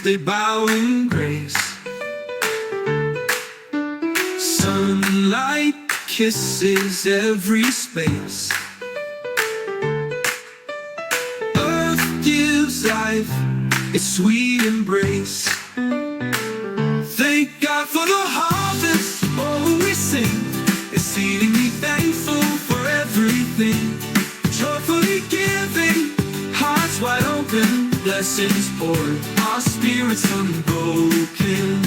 they bow in grace. Sunlight kisses every space. Earth gives life its sweet embrace. Thank God for the harvest, oh we sing, exceedingly thankful for everything. Joyfully giving, hearts wide open, blessings poured, our spirits unbroken.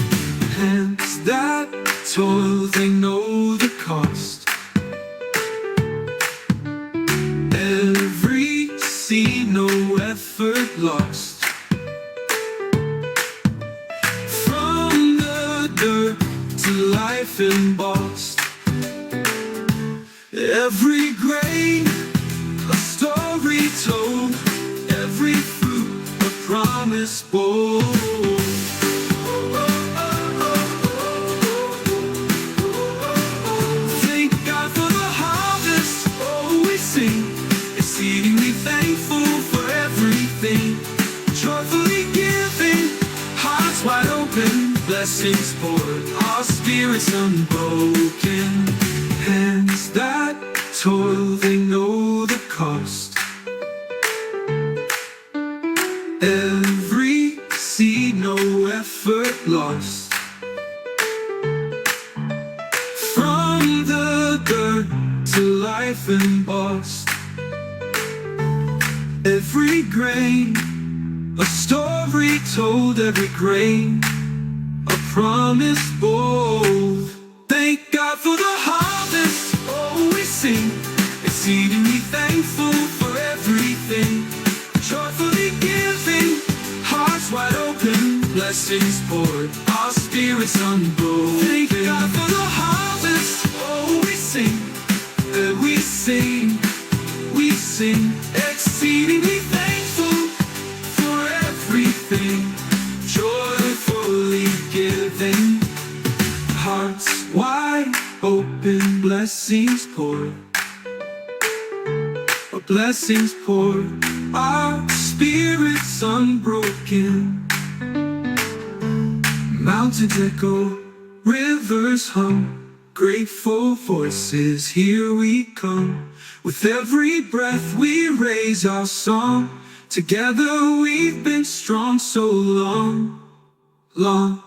Hands that toil, they know the cost. Every seed, no effort lost. From the dirt to life embossed. Every grain, a story told. Every fruit, a promise bold. Thank God for the harvest, oh we sing, exceedingly thankful for everything. Joyfully giving, hearts wide open, blessings poured, our spirits unbroken. Hands that toil, they know the cost. Every seed, no effort lost. From the dirt to life embossed. Every grain, a story told. Every grain, a promise bold. Thank God for the harvest, oh we sing, exceedingly thankful for everything. Joyfully giving, hearts wide open, blessings poured, our spirits unbroken. Thank God for the harvest, oh we sing, we sing, we sing, exceedingly thankful for everything. Joyfully giving, hearts wide open, blessings poured, blessings poured, our spirits unbroken. Mountains echo, rivers hum, grateful voices, here we come. With every breath we raise our song. Together we've been strong so long, long.